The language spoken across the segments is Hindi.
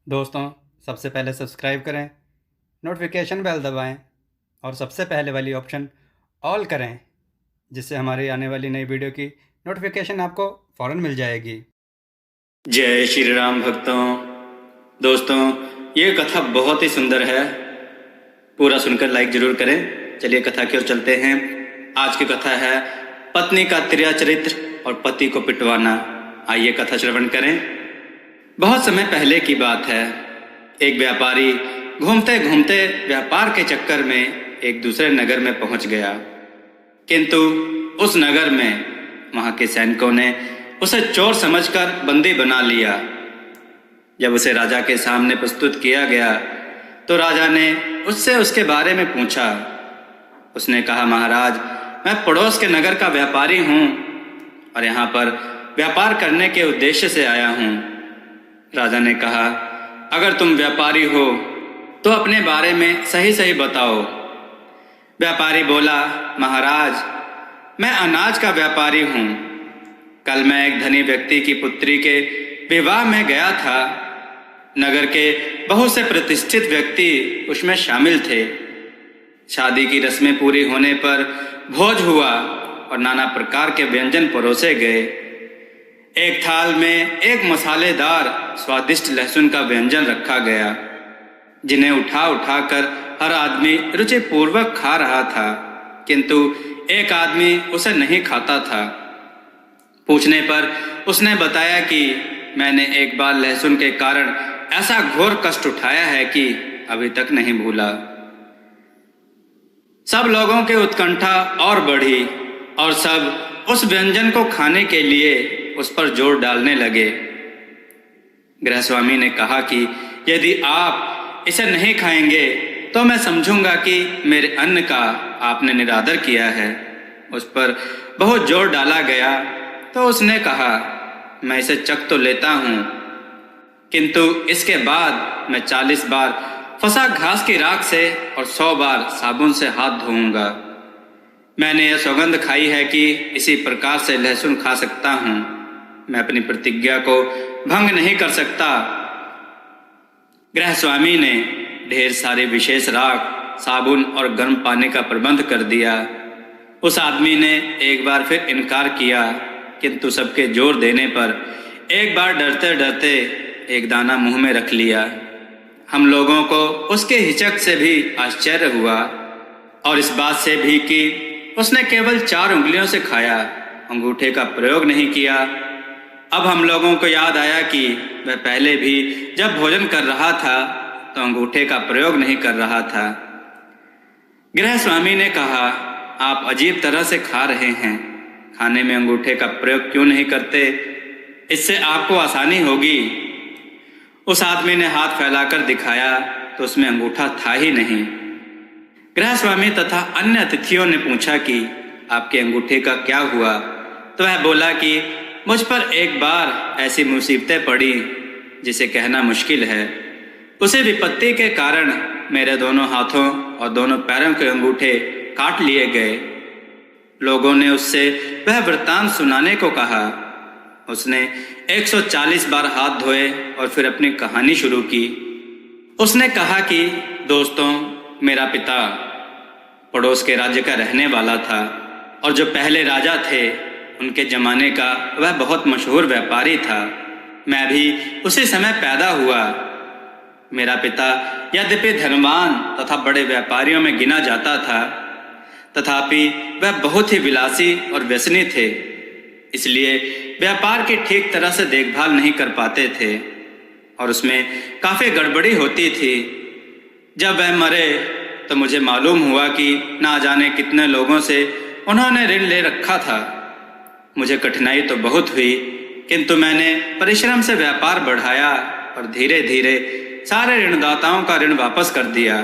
दोस्तों, सबसे पहले सब्सक्राइब करें, नोटिफिकेशन बेल दबाएं और सबसे पहले वाली ऑप्शन ऑल करें, जिससे हमारी आने वाली नई वीडियो की नोटिफिकेशन आपको फ़ौरन मिल जाएगी। जय श्री राम भक्तों। दोस्तों, ये कथा बहुत ही सुंदर है, पूरा सुनकर लाइक जरूर करें। चलिए कथा की ओर चलते हैं। आज की कथा है पत्नी का त्रिया चरित्र और पति को पिटवाना। आइए कथा श्रवण करें। बहुत समय पहले की बात है। एक व्यापारी घूमते घूमते व्यापार के चक्कर में एक दूसरे नगर में पहुंच गया, किंतु उस नगर में वहां के सैनिकों ने उसे चोर समझकर बंदी बना लिया। जब उसे राजा के सामने प्रस्तुत किया गया तो राजा ने उससे उसके बारे में पूछा। उसने कहा, महाराज, मैं पड़ोस के नगर का व्यापारी हूँ और यहाँ पर व्यापार करने के उद्देश्य से आया हूँ। राजा ने कहा, अगर तुम व्यापारी हो तो अपने बारे में सही सही बताओ। व्यापारी बोला, महाराज, मैं अनाज का व्यापारी हूँ। कल मैं एक धनी व्यक्ति की पुत्री के विवाह में गया था। नगर के बहुत से प्रतिष्ठित व्यक्ति उसमें शामिल थे। शादी की रस्में पूरी होने पर भोज हुआ और नाना प्रकार के व्यंजन परोसे गए। एक थाल में एक मसालेदार स्वादिष्ट लहसुन का व्यंजन रखा गया, जिन्हें उठा उठा कर हर आदमी रुचिपूर्वक खा रहा था, किंतु एक आदमी उसे नहीं खाता था। पूछने पर उसने बताया कि मैंने एक बार लहसुन के कारण ऐसा घोर कष्ट उठाया है कि अभी तक नहीं भूला। सब लोगों की उत्कंठा और बढ़ी और सब उस व्यंजन को खाने के लिए उस पर जोर डालने लगे। गृहस्वामी ने कहा कि यदि आप इसे नहीं खाएंगे तो मैं समझूंगा कि मेरे अन्न का आपने निरादर किया है। उस पर बहुत जोर डाला गया तो उसने कहा, मैं इसे चख तो लेता हूँ, किंतु इसके बाद मैं 40 बार फंसा घास की राख से और 100 बार साबुन से हाथ धोऊंगा। मैंने यह सौगंध खाई है कि इसी प्रकार से लहसुन खा सकता हूँ। मैं अपनी प्रतिज्ञा को भंग नहीं कर सकता। गृहस्वामी ने ढेर सारे विशेष राख, साबुन और गर्म पानी का प्रबंध कर दिया। उस आदमी ने एक बार फिर इनकार किया, किंतु सबके जोर देने पर एक बार डरते डरते एक दाना मुंह में रख लिया। हम लोगों को उसके हिचक से भी आश्चर्य हुआ और इस बात से भी कि उसने केवल 4 उंगलियों से खाया, अंगूठे का प्रयोग नहीं किया। अब हम लोगों को याद आया कि वह पहले भी जब भोजन कर रहा था तो अंगूठे का प्रयोग नहीं कर रहा था। गृहस्वामी ने कहा, आप अजीब तरह से खा रहे हैं, खाने में अंगूठे का प्रयोग क्यों नहीं करते? इससे आपको आसानी होगी। उस आदमी ने हाथ फैलाकर दिखाया तो उसमें अंगूठा था ही नहीं। गृहस्वामी तथा अन्य अतिथियों ने पूछा कि आपके अंगूठे का क्या हुआ? तो वह बोला कि मुझ पर एक बार ऐसी मुसीबतें पड़ी जिसे कहना मुश्किल है। उसी विपत्ति के कारण मेरे दोनों हाथों और दोनों पैरों के अंगूठे काट लिए गए। लोगों ने उससे वह वृत्तांत सुनाने को कहा। उसने 140 बार हाथ धोए और फिर अपनी कहानी शुरू की। उसने कहा कि दोस्तों, मेरा पिता पड़ोस के राज्य का रहने वाला था और जो पहले राजा थे उनके जमाने का वह बहुत मशहूर व्यापारी था। मैं भी उसी समय पैदा हुआ। मेरा पिता यद्यपि धनवान तथा बड़े व्यापारियों में गिना जाता था, तथापि वह बहुत ही विलासी और व्यसनी थे, इसलिए व्यापार की ठीक तरह से देखभाल नहीं कर पाते थे और उसमें काफ़ी गड़बड़ी होती थी। जब वह मरे तो मुझे मालूम हुआ कि ना जाने कितने लोगों से उन्होंने ऋण ले रखा था। मुझे कठिनाई तो बहुत हुई, किंतु मैंने परिश्रम से व्यापार बढ़ाया और धीरे धीरे सारे ऋणदाताओं का ऋण वापस कर दिया।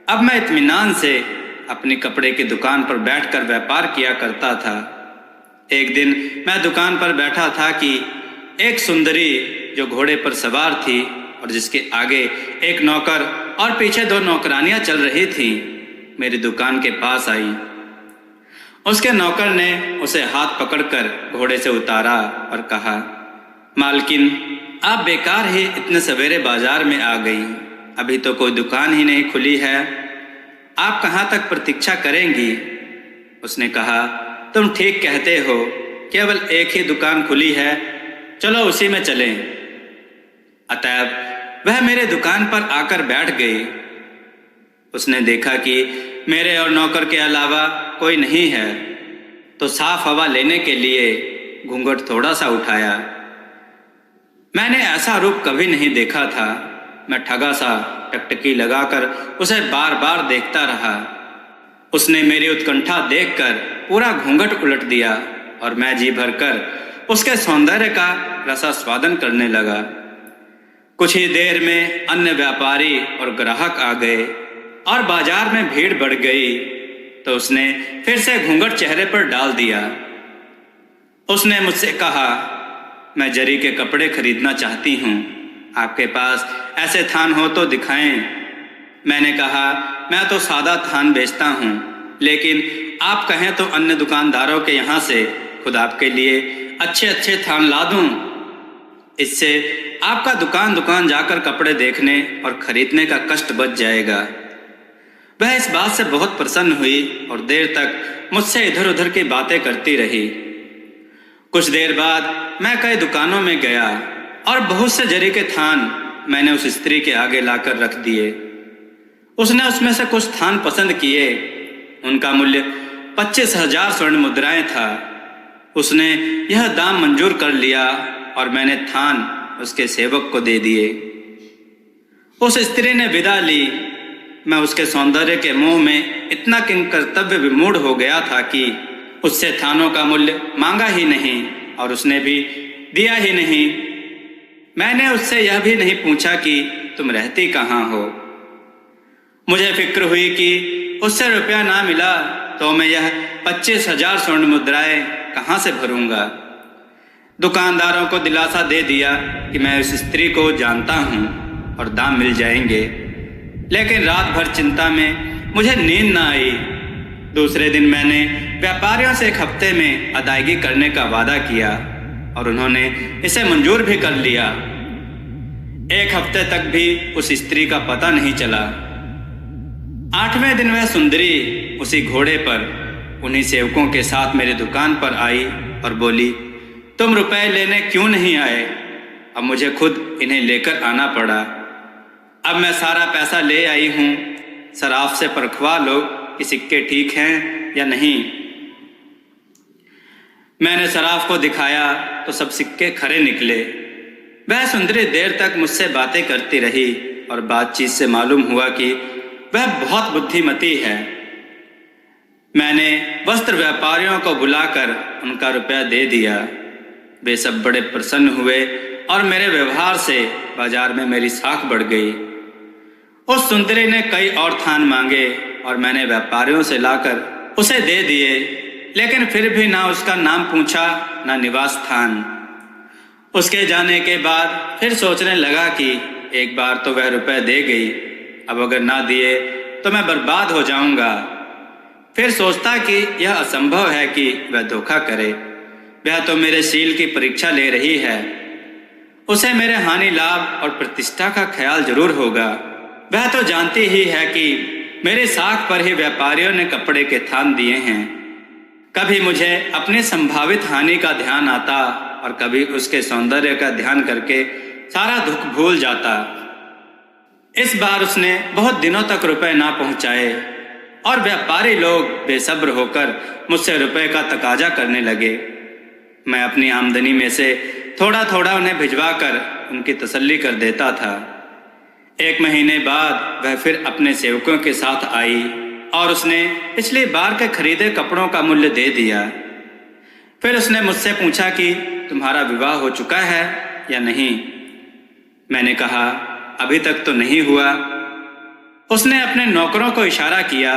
अब मैं इत्मीनान से अपनी कपड़े की दुकान पर बैठकर व्यापार किया करता था। एक दिन मैं दुकान पर बैठा था कि एक सुंदरी जो घोड़े पर सवार थी और जिसके आगे एक नौकर और पीछे 2 नौकरानियां चल रही थीं, मेरी दुकान के पास आई। उसके नौकर ने उसे हाथ पकड़कर घोड़े से उतारा और कहा, मालकिन, आप बेकार ही इतने सवेरे बाजार में आ गई। अभी तो कोई दुकान ही नहीं खुली है। आप कहाँ तक प्रतीक्षा करेंगी? उसने कहा, तुम ठीक कहते हो, केवल एक ही दुकान खुली है, चलो उसी में चलें। अतएव वह मेरे दुकान पर आकर बैठ गई। उसने देखा कि मेरे और नौकर के अलावा कोई नहीं है, तो साफ हवा लेने के लिए घूंघट थोड़ा सा उठाया। मैंने ऐसा रूप कभी नहीं देखा था। मैं ठगा सा टकटकी लगाकर उसे बार बार देखता रहा। उसने मेरी उत्कंठा देखकर पूरा घूंघट उलट दिया और मैं जी भरकर उसके सौंदर्य का रसास्वादन करने लगा। कुछ ही देर में अन्य व्यापारी और ग्राहक आ गए और बाजार में भीड़ बढ़ गई, तो उसने फिर से घूंघट चेहरे पर डाल दिया। उसने मुझसे कहा, मैं जरी के कपड़े खरीदना चाहती हूँ, आपके पास ऐसे थान हो तो दिखाएं। मैंने कहा, मैं तो सादा थान बेचता हूँ, लेकिन आप कहें तो अन्य दुकानदारों के यहाँ से खुद आपके लिए अच्छे अच्छे थान ला दूँ। इससे आपका दुकान दुकान जाकर कपड़े देखने और खरीदने का कष्ट बच जाएगा। वह इस बात से बहुत प्रसन्न हुई और देर तक मुझसे इधर उधर की बातें करती रही। कुछ देर बाद मैं कई दुकानों में गया और बहुत से जरी के थान मैंने उस स्त्री के आगे लाकर रख दिए। उसने उसमें से कुछ थान पसंद किए। उनका मूल्य 25,000 स्वर्ण मुद्राएं था। उसने यह दाम मंजूर कर लिया और मैंने थान उसके सेवक को दे दिए। उस स्त्री ने विदा ली। मैं उसके सौंदर्य के मोह में इतना किंकर्तव्य विमूढ़ हो गया था कि उससे थानों का मूल्य मांगा ही नहीं और उसने भी दिया ही नहीं। मैंने उससे यह भी नहीं पूछा कि तुम रहती कहाँ हो। मुझे फिक्र हुई कि उससे रुपया ना मिला तो मैं यह 25,000 स्वर्ण मुद्राएं कहाँ से भरूंगा। दुकानदारों को दिलासा दे दिया कि मैं उस स्त्री को जानता हूँ और दाम मिल जाएंगे, लेकिन रात भर चिंता में मुझे नींद ना आई। दूसरे दिन मैंने व्यापारियों से 1 हफ्ते में अदायगी करने का वादा किया और उन्होंने इसे मंजूर भी कर लिया। 1 हफ्ते तक भी उस स्त्री का पता नहीं चला। 8वें दिन वह सुंदरी उसी घोड़े पर उन्हीं सेवकों के साथ मेरी दुकान पर आई और बोली, तुम रुपए लेने क्यों नहीं आए? अब मुझे खुद इन्हें लेकर आना पड़ा। अब मैं सारा पैसा ले आई हूँ, सराफ से परखवा लो कि सिक्के ठीक हैं या नहीं। मैंने सराफ को दिखाया तो सब सिक्के खरे निकले। वह सुंदरी देर तक मुझसे बातें करती रही और बातचीत से मालूम हुआ कि वह बहुत बुद्धिमती है। मैंने वस्त्र व्यापारियों को बुलाकर उनका रुपया दे दिया। वे सब बड़े प्रसन्न हुए और मेरे व्यवहार से बाजार में मेरी साख बढ़ गई। उस सुंदरी ने कई और थान मांगे और मैंने व्यापारियों से लाकर उसे दे दिए, लेकिन फिर भी ना उसका नाम पूछा ना निवास स्थान। उसके जाने के बाद फिर सोचने लगा कि एक बार तो वह रुपए दे गई, अब अगर ना दिए तो मैं बर्बाद हो जाऊंगा। फिर सोचता कि यह असंभव है कि वह धोखा करे। वह तो मेरे शील की परीक्षा ले रही है। उसे मेरे हानि लाभ और प्रतिष्ठा का ख्याल जरूर होगा। वह तो जानती ही है कि मेरे साख पर ही व्यापारियों ने कपड़े के थान दिए हैं। कभी मुझे अपनी संभावित हानि का ध्यान आता और कभी उसके सौंदर्य का ध्यान करके सारा दुख भूल जाता। इस बार उसने बहुत दिनों तक रुपए ना पहुंचाए और व्यापारी लोग बेसब्र होकर मुझसे रुपए का तकाजा करने लगे। मैं अपनी आमदनी में से थोड़ा थोड़ा उन्हें भिजवा कर उनकी तसल्ली कर देता था। 1 महीने बाद वह फिर अपने सेवकों के साथ आई और उसने पिछली बार के खरीदे कपड़ों का मूल्य दे दिया। फिर उसने मुझसे पूछा कि तुम्हारा विवाह हो चुका है या नहीं। मैंने कहा, अभी तक तो नहीं हुआ। उसने अपने नौकरों को इशारा किया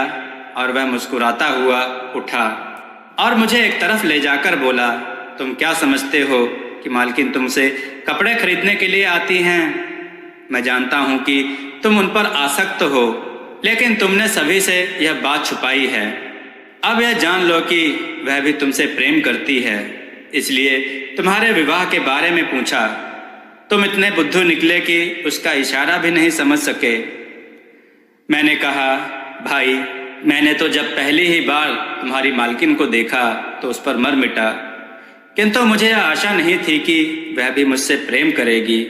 और वह मुस्कुराता हुआ उठा और मुझे एक तरफ ले जाकर बोला, तुम क्या समझते हो कि मालकिन तुमसे कपड़े खरीदने के लिए आती हैं? मैं जानता हूं कि तुम उन पर आसक्त हो, लेकिन तुमने सभी से यह बात छुपाई है। अब यह जान लो कि वह भी तुमसे प्रेम करती है। इसलिए तुम्हारे विवाह के बारे में पूछा। तुम इतने बुद्धू निकले कि उसका इशारा भी नहीं समझ सके। मैंने कहा, भाई, मैंने तो जब पहली ही बार तुम्हारी मालकिन को देखा तो उस पर मर मिटा, किंतु मुझे यह आशा नहीं थी कि वह भी मुझसे प्रेम करेगी।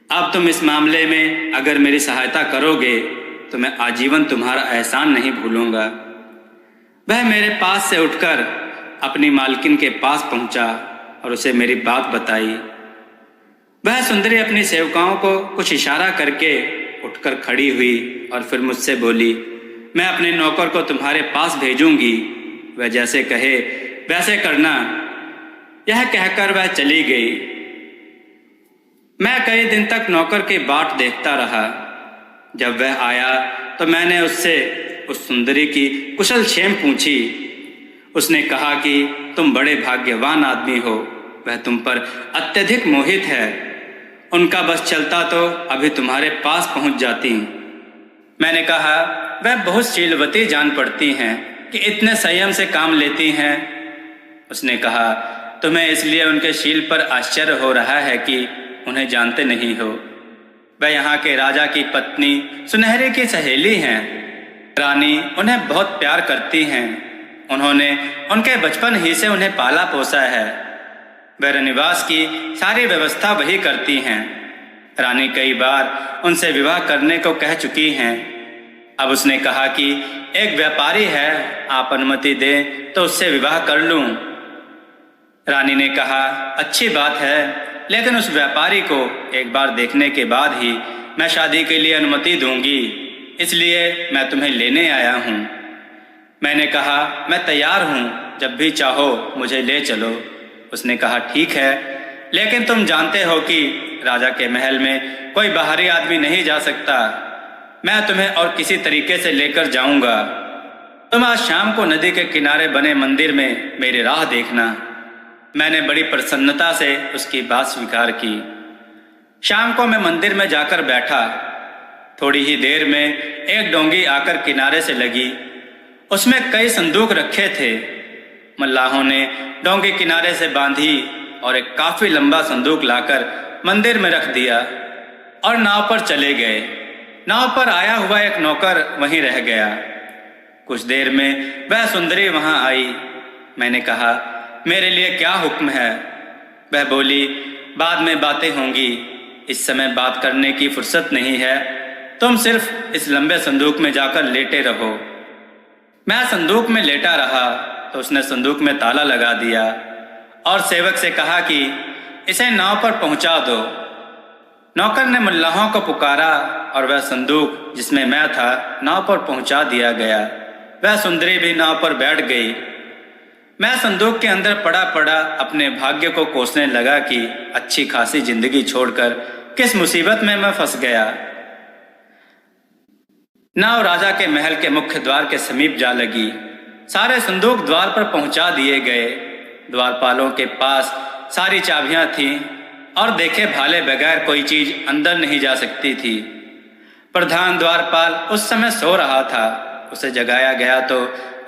अब तुम इस मामले में अगर मेरी सहायता करोगे तो मैं आजीवन तुम्हारा एहसान नहीं भूलूंगा। वह मेरे पास से उठकर अपनी मालकिन के पास पहुंचा और उसे मेरी बात बताई। वह सुंदरी अपनी सेवकाओं को कुछ इशारा करके उठकर खड़ी हुई और फिर मुझसे बोली, मैं अपने नौकर को तुम्हारे पास भेजूंगी, वह जैसे कहे वैसे करना। यह कहकर वह चली गई। मैं कई दिन तक नौकर की बाट देखता रहा। जब वह आया तो मैंने उससे उस सुंदरी की कुशल क्षेम पूछी। उसने कहा कि तुम बड़े भाग्यवान आदमी हो, वह तुम पर अत्यधिक मोहित है। उनका बस चलता तो अभी तुम्हारे पास पहुंच जाती। मैंने कहा, वह बहुत शीलवती जान पड़ती हैं कि इतने संयम से काम लेती हैं। उसने कहा, तुम्हें इसलिए उनके शील पर आश्चर्य हो रहा है कि उन्हें जानते नहीं हो। वह यहाँ के राजा की पत्नी सुनहरे की सहेली हैं। रानी उन्हें बहुत प्यार करती हैं। उन्होंने उनके बचपन ही से उन्हें पाला पोसा है। वह रनिवास की सारी व्यवस्था वही करती हैं। रानी कई बार उनसे विवाह करने को कह चुकी हैं। अब उसने कहा कि एक व्यापारी है, आप अनुमति दें तो उससे विवाह कर लूं। रानी ने कहा, अच्छी बात है, लेकिन उस व्यापारी को एक बार देखने के बाद ही मैं शादी के लिए अनुमति दूंगी, इसलिए मैं तुम्हें लेने आया हूँ। मैंने कहा, मैं तैयार हूँ, जब भी चाहो मुझे ले चलो। उसने कहा, ठीक है, लेकिन तुम जानते हो कि राजा के महल में कोई बाहरी आदमी नहीं जा सकता। मैं तुम्हें और किसी तरीके से लेकर जाऊंगा। तुम आज शाम को नदी के किनारे बने मंदिर में मेरी राह देखना। मैंने बड़ी प्रसन्नता से उसकी बात स्वीकार की। शाम को मैं मंदिर में जाकर बैठा। थोड़ी ही देर में एक डोंगी आकर किनारे से लगी। उसमें कई संदूक रखे थे। मल्लाहों ने डोंगी किनारे से बांधी और एक काफी लंबा संदूक लाकर मंदिर में रख दिया और नाव पर चले गए। नाव पर आया हुआ एक नौकर वहीं रह गया। कुछ देर में वह सुंदरी वहां आई। मैंने कहा, मेरे लिए क्या हुक्म है? वह बोली, बाद में बातें होंगी, इस समय बात करने की फुर्सत नहीं है। तुम सिर्फ इस लंबे संदूक में जाकर लेटे रहो। मैं संदूक में लेटा रहा तो उसने संदूक में ताला लगा दिया और सेवक से कहा कि इसे नाव पर पहुंचा दो। नौकर ने मुल्लाहों को पुकारा और वह संदूक जिसमें मैं था नाव पर पहुंचा दिया गया। वह सुंदरी भी नाव पर बैठ गई। मैं संदूक के अंदर पड़ा पड़ा अपने भाग्य को कोसने लगा कि अच्छी खासी जिंदगी छोड़कर किस मुसीबत में मैं फंस गया। नाव राजा के महल के मुख्य द्वार के समीप जा लगी। सारे संदूक द्वार पर पहुंचा दिए गए। द्वारपालों के पास सारी चाबियां थीं और देखे भाले बगैर कोई चीज अंदर नहीं जा सकती थी। प्रधान द्वारपाल उस समय सो रहा था। उसे जगाया गया तो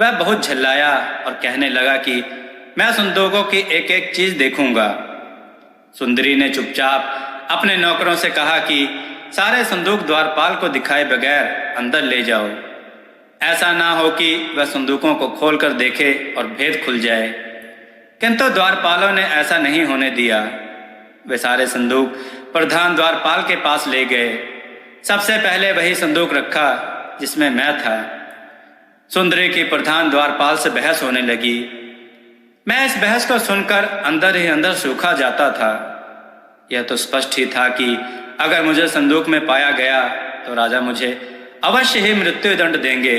वह बहुत झल्लाया और कहने लगा कि मैं संदूकों की एक एक चीज देखूंगा। सुंदरी ने चुपचाप अपने नौकरों से कहा कि सारे संदूक द्वारपाल को दिखाए बगैर अंदर ले जाओ। ऐसा ना हो कि वह संदूकों को खोलकर देखे और भेद खुल जाए। किंतु द्वारपालों ने ऐसा नहीं होने दिया। वे सारे संदूक प्रधान द्वारपाल के पास ले गए। सबसे पहले वही संदूक रखा जिसमें मैं था। सुंदरी की प्रधान द्वारपाल से बहस होने लगी। मैं इस बहस को सुनकर अंदर ही अंदर सूखा जाता था। यह तो स्पष्ट ही था कि अगर मुझे संदूक में पाया गया तो राजा मुझे अवश्य ही मृत्यु दंड देंगे।